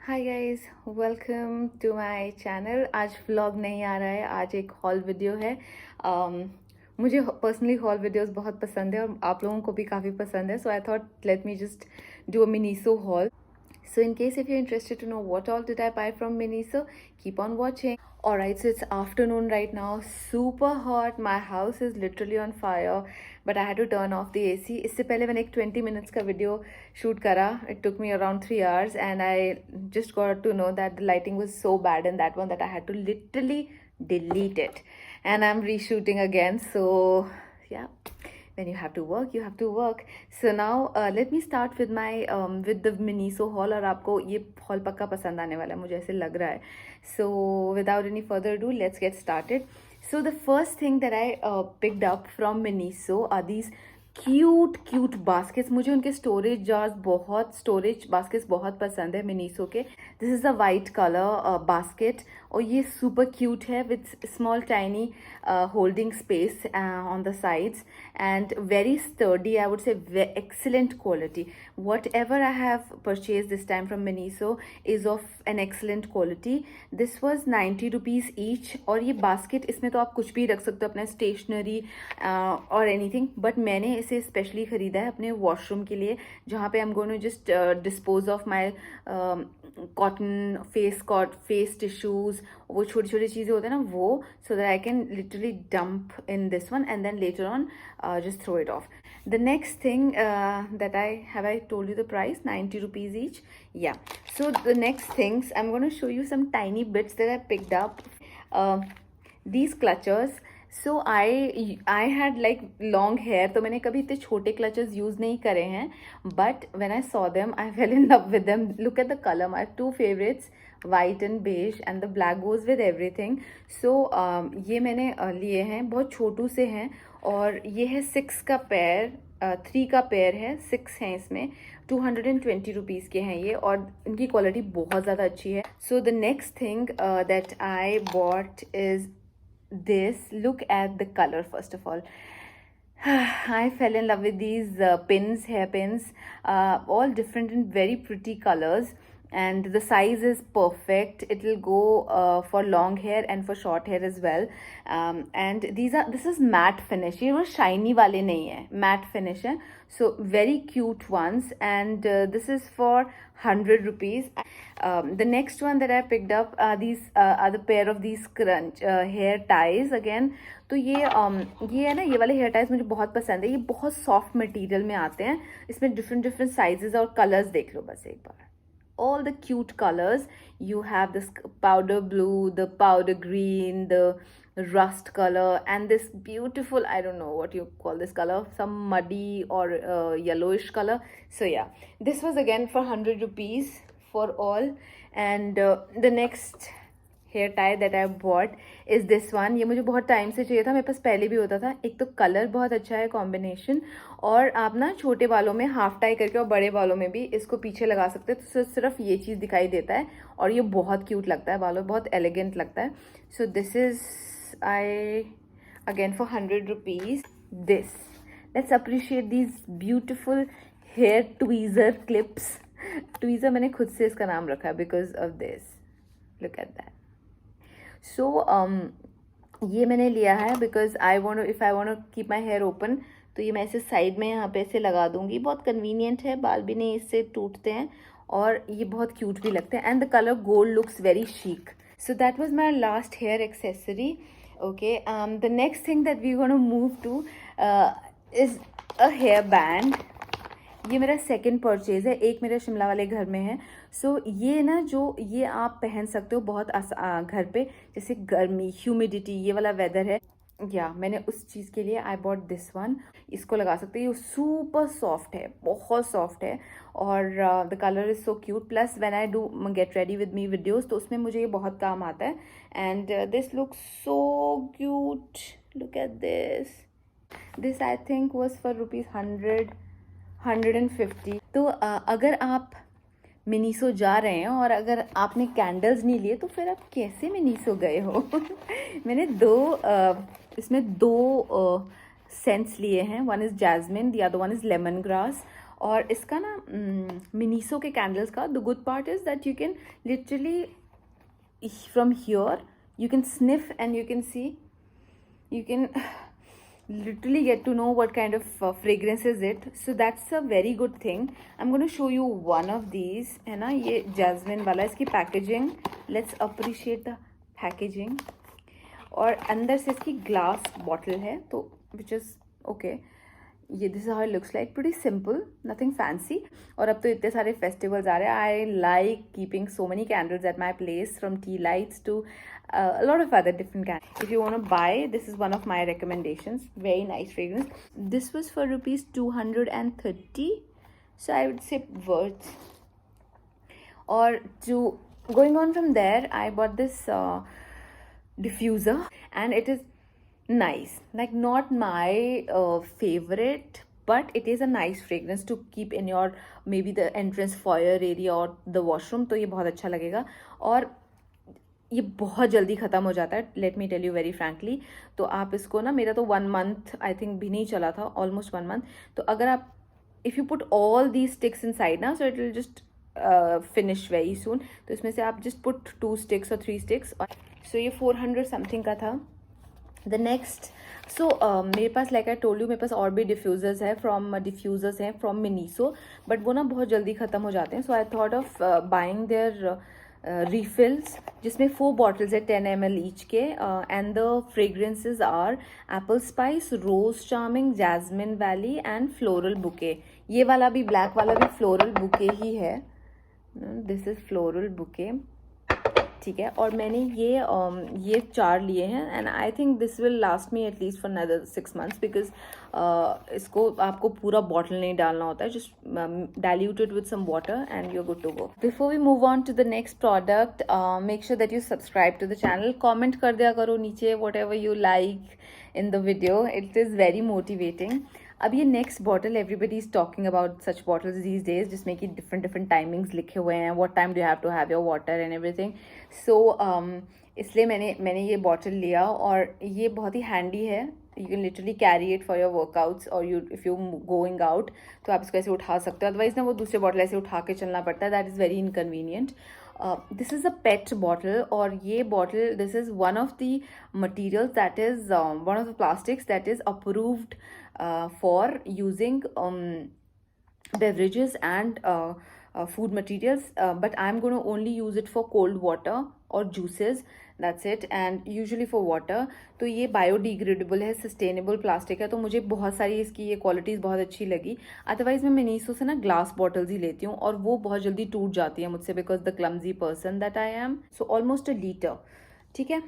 Hi guys, welcome to my channel. आज vlog नहीं आ रहा है, आज एक हॉल वीडियो है। मुझे पर्सनली हॉल वीडियोस बहुत पसंद है और आप लोगों को भी काफ़ी पसंद है, so I thought let me just do a Miniso haul. So in case if you're interested to know what all did I buy from Miniso, keep on watching. Alright, so it's afternoon right now, super hot. My house is literally on fire, but I had to turn off the AC. इससे पहले मैंने एक 20 minutes का video shoot करा. It took me around 3 hours and I just got to know that the lighting was so bad in that one that I had to literally delete it. And I'm reshooting again, so yeah. When you have to work, you have to work. So now let me start with my with the Miniso haul. और आपको ये haul पक्का पसंद आने वाला है, मुझे ऐसे लग रहा है. So without any further ado, let's get started. So the first thing that I picked up from Miniso are these cute baskets. मुझे उनके स्टोरेज बास्केट्स बहुत पसंद है मिनीसो के. This is the white colour basket और ये super cute है with small tiny holding space on the sides and very sturdy. I would say excellent quality. Whatever I have purchased this time from Miniso is of an excellent quality. This was 90 rupees each. और ये basket, इसमें तो आप कुछ भी रख सकते हो, अपना स्टेशनरी और एनीथिंग, बट मैंने इसे स्पेशली ख़रीदा है अपने वॉशरूम के लिए, जहाँ पे I am going to just dispose of my cotton face tissues, वो छोटी छोटी चीज़ें होते हैं ना वो, so that I can literally dump in this one and then later on just throw it off. The next thing that I told you the price, 90 rupees each. Yeah, so the next things I'm going to show you some tiny bits that I picked up. uh, these clutches. So I had like long hair, तो मैंने कभी इतने छोटे clutches use नहीं करे हैं, but when I saw them I fell in love with them. Look at the color. I have two favorites, white and beige, and the black goes with everything. So ये मैंने लिए हैं, बहुत छोटू से हैं और ये है 6 का पेयर, 3 का पेयर है, 6 हैं इसमें. 220 रुपीज़ के हैं ये और इनकी क्वालिटी बहुत ज़्यादा अच्छी है. So the next thing that I bought is this. Look at the color first of all. I fell in love with these pins, hair pins, all different and very pretty colors, and the size is perfect. It will go for long hair and for short hair as well. And this is matte finish. ये वो shiny वाले नहीं है, matte finish है. So very cute ones, and this is for 100 rupees. The next one that I picked up are these are the pair of these crunch hair ties again. तो ये है ना, ये वाले हेयर टाइज मुझे बहुत पसंद है. ये बहुत सॉफ्ट मटेरियल में आते हैं. इसमें डिफरेंट साइजेस और कलर्स देख लो बस एक बार. All the cute colors. You have this powder blue, the powder green, the rust color, and this beautiful, I don't know what you call this color, some muddy or yellowish color. So yeah, this was again for 100 rupees for all. And the next hair tie that I bought is this one. ये मुझे बहुत time से चाहिए था, मेरे पास पहले भी होता था. एक तो कलर बहुत अच्छा है, कॉम्बिनेशन, और आप ना छोटे बालों में हाफ टाई करके और बड़े बालों में भी इसको पीछे लगा सकते हैं, तो सिर्फ ये चीज़ दिखाई देता है और ये बहुत क्यूट लगता है, बालों बहुत एलिगेंट लगता है. So this is I again for 100 rupees. This, let's appreciate these beautiful hair tweezer clips. Tweezer मैंने खुद से इसका नाम रखा है because of this. Look at that. So ये मैंने लिया है because if I want to keep my hair open, तो ये मैं ऐसे साइड में यहाँ पे ऐसे लगा दूंगी. बहुत कन्वीनियंट है, बाल भी नहीं इससे टूटते हैं और ये बहुत क्यूट भी लगते हैं. And the colour gold looks very chic. So that was my last hair accessory. Okay, the next thing that we gonna move to is a hair band. ये मेरा सेकंड परचेज़ है, एक मेरे शिमला वाले घर में है. सो ये ना, जो ये आप पहन सकते हो बहुत घर पे, जैसे गर्मी, ह्यूमिडिटी, ये वाला वेदर है, या मैंने उस चीज़ के लिए आई बॉट दिस वन. इसको लगा सकते हो, ये सुपर सॉफ्ट है, बहुत सॉफ्ट है और the colour is so cute. Plus when I do get ready with me videos, तो उसमें मुझे ये बहुत काम आता है. And this looks so cute. Look at this. This I think was for rupees 150. तो अगर आप मिनीसो जा रहे हैं और अगर आपने कैंडल्स नहीं लिए, तो फिर आप कैसे मिनीसो गए हो? मैंने इसमें दो सेंट्स लिए हैं. One is jasmine, the other one is lemon grass. और इसका ना मिनीसो के कैंडल्स का the good part is that you can literally from here you can sniff and you can see, you can literally get to know what kind of fragrance is it, so that's a very good thing. I'm going to show you one of these, है ना, ये jasmine वाला, इसकी packaging, let's appreciate the packaging. और अंदर से इसकी glass bottle है, तो विच इज़ ओके। ये this how it looks like, pretty simple, nothing fancy. और अब तो इतने सारे फेस्टिवल्स आ रहे हैं, I like keeping so many candles at my place, from tea lights to a lot of other different candles. If you want to buy, this is one of my recommendations. Very nice fragrance. This was for rupees 230, so I would say worth. Or to going on from there, I bought this diffuser, and it is nice, like not my favorite, but it is a nice fragrance to keep in your maybe the entrance foyer area or the washroom, तो ये बहुत अच्छा लगेगा। और ये बहुत जल्दी ख़त्म हो जाता है, let me tell you very frankly. तो आप इसको ना, मेरा तो 1 month आई थिंक भी नहीं चला था, ऑलमोस्ट 1 month। तो अगर आप if you put all the sticks inside ना, so it will just finish very soon. तो इसमें से आप जस्ट पुट 2 sticks और 3 sticks। और सो ये 400 समथिंग का था। द नेक्स्ट, सो मेरे पास लाइक आई टोल्ड यू, मेरे पास और भी डिफ्यूज़र्स हैं फ्रॉम मिनीसो, बट वो ना बहुत जल्दी ख़त्म हो जाते हैं। So I thought of buying their refills, जिसमें 4 bottles है 10 ml ईच के, and the fragrances are apple spice, rose charming, jasmine valley and floral bouquet. ये वाला भी, ब्लैक वाला भी फ्लोरल बुके ही है, दिस इज फ्लोरल बुके, ठीक है। और मैंने ये 4 लिए हैं, and I think this will last me at least for another 6 months, because इसको आपको पूरा बॉटल नहीं डालना होता है, just dilute it with some water and you are good to go. Before we move on to the next product, make sure that you subscribe to the channel, comment कर दिया करो नीचे whatever you like in the video, it is very motivating. अब ये next bottle, everybody is talking about such bottles these days, जिसमें कि different timings लिखे हुए हैं, what time do have to have your water and everything. So इसलिए मैंने ये बॉटल लिया, और ये बहुत ही हैंडी है। You can literally carry it for your workouts, और you if you going out तो आप इसको ऐसे उठा सकते हो, अदरवाइज ना वो दूसरे बॉटल ऐसे उठा के चलना पड़ता है, that is very inconvenient. This is a pet bottle, और ये bottle, this is one of the materials that is one of the plastics that is approved for using beverages and food materials, but I'm going to only use it for cold water or juices, that's it, and usually for water. तो ये biodegradable है, sustainable plastic है, तो मुझे बहुत सारी इसकी ये क्वालिटीज़ बहुत अच्छी लगी। अदरवाइज मैं मिनीसो से ना ग्लास बॉटल्स ही लेती हूँ, और वो बहुत जल्दी टूट जाती है मुझसे, because the clumsy person that I am. So almost a litre, ठीक है।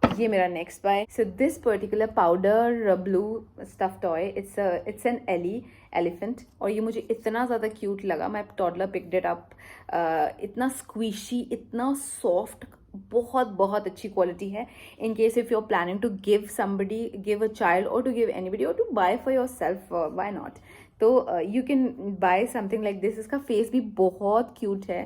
ये मेरा next buy. So this particular powder blue stuff toy, it's an elephant, और ये मुझे इतना ज़्यादा क्यूट लगा, my toddler picked it up. इतना स्क्वीशी, इतना सॉफ्ट, बहुत अच्छी क्वालिटी है। In case if you are planning to give somebody, give a child, or to give anybody, or to bye for yourself, why not. तो you can buy something like this. इसका face भी बहुत cute है,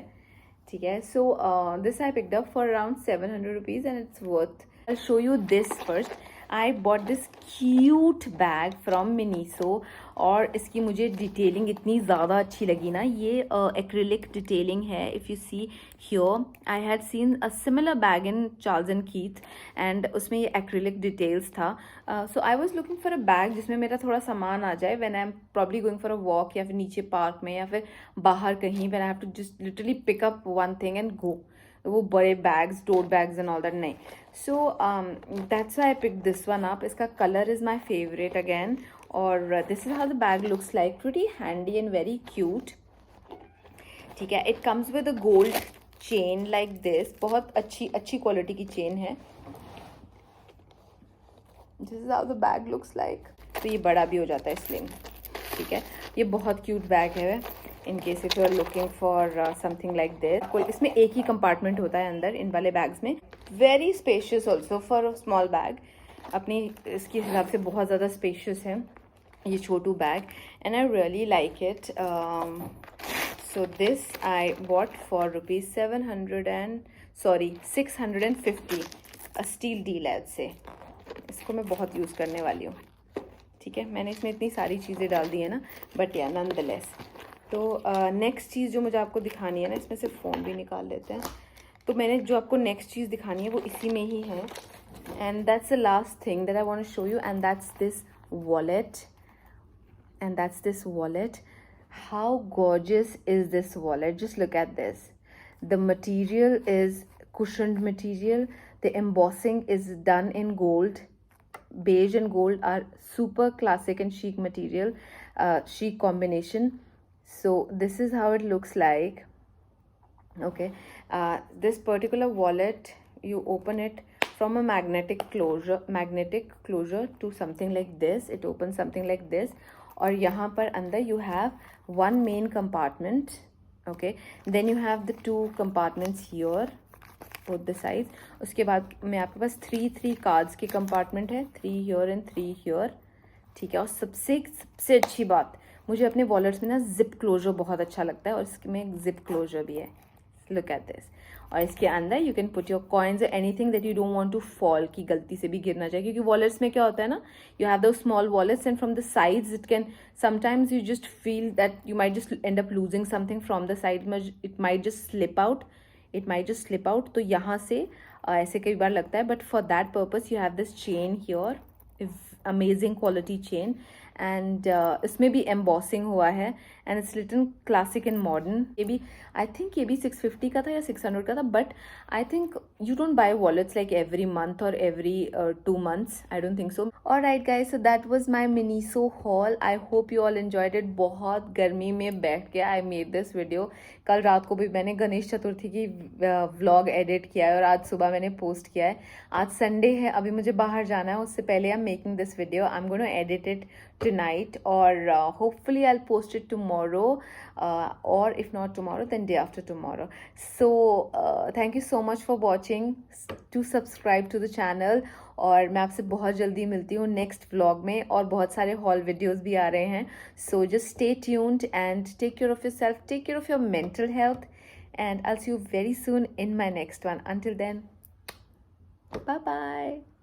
ठीक है। So this I picked up for around 700 rupees, and it's worth. I'll show you this first. I bought this cute bag from Miniso, और इसकी मुझे detailing इतनी ज़्यादा अच्छी लगी ना। ये एक्रिलिक डिटेलिंग है, if you see here, I had seen a similar bag in Charles and Keith, and उसमें ये एक्रिलिक डिटेल्स था। So I was looking for a bag जिसमें मेरा थोड़ा सामान आ जाए when I am probably going for a walk, या फिर नीचे पार्क में, या फिर बाहर कहीं, when I have to just literally pick up one thing and go. वो बड़े bags, tote bags and all that नहीं। So that's why I pick this one up. इसका colour is my favourite again, और this is how the bag looks like, pretty handy and very cute, ठीक है। It comes with a gold chain like this, बहुत अच्छी quality की chain है। This is how the bag looks like. तो ये बड़ा भी हो जाता है स्लिंग, ठीक है। ये बहुत क्यूट बैग है, in case if you are looking for something like this. इसमें एक ही कंपार्टमेंट होता है अंदर इन वाले बैग्स में, very spacious also for a small bag. अपनी इसके हिसाब से बहुत ज़्यादा स्पेशियस है ये छोटू bag, and I really like it. So this I bought for rupees 650, a steal deal है से। इसको मैं बहुत यूज़ करने वाली हूँ, ठीक है। मैंने इसमें इतनी सारी चीज़ें डाल दी है ना, बट या नॉनदलेस तो नेक्स्ट चीज़ जो मुझे आपको दिखानी है ना, इसमें से फ़ोन भी निकाल लेते हैं। तो मैंने जो आपको नेक्स्ट चीज़ दिखानी है वो इसी में ही है, and that's the last thing that I want to show you, and that's this wallet. How gorgeous is this wallet? Just look at this. The material is cushioned material. The embossing is done in gold. Beige and gold are super classic and chic material, chic combination. So this is how it looks like. Okay, this particular wallet, you open it from a magnetic closure to something like this. It opens something like this, और यहाँ पर अंदर you have one main compartment. Okay, then you have the two compartments here, both the sides. उसके बाद में आपके पास three cards के compartment है, 3 here and 3 here. ठीक है, और सबसे अच्छी बात, मुझे अपने वॉलेट्स में ना जिप क्लोजर बहुत अच्छा लगता है, और इसमें एक जिप क्लोजर भी है. Look at this. और इसके अंदर you can put your coins, anything that you don't want to fall, की गलती से भी गिर ना जाए, क्योंकि वॉलेट्स में क्या होता है ना, यू हैव दो small wallets and from the sides it can sometimes you just feel that you might just end up losing something from the side. It might just slip out. तो यहाँ से ऐसे कई बार लगता है, but for that purpose you have this chain here, amazing quality chain, and इसमें भी एम्बॉसिंग हुआ है, and it's little classic and modern. I think ये भी 650 का था या 600 का था, but I think you don't buy wallets like every month और every 2 months. I don't think so. Alright guys, so that was my Miniso haul. I hope you all enjoyed it. बहुत गर्मी में बैठ के आई मेड दिस वीडियो. कल रात को भी मैंने गणेश चतुर्थी की व्लॉग एडिट किया है, और आज सुबह मैंने पोस्ट किया है. आज संडे है, अभी मुझे बाहर जाना है, उससे पहले I am making this video. I am going to edit it tonight, or hopefully I'll post it tomorrow, or if not tomorrow then day after tomorrow. So thank you so much for watching. To subscribe to the channel, और मैं आपसे बहुत जल्दी मिलती हूँ next vlog में, और बहुत सारे हॉल वीडियोस भी आ रहे हैं. So just stay tuned and take care of yourself, take care of your mental health, and I'll see you very soon in my next one. Until then, bye bye.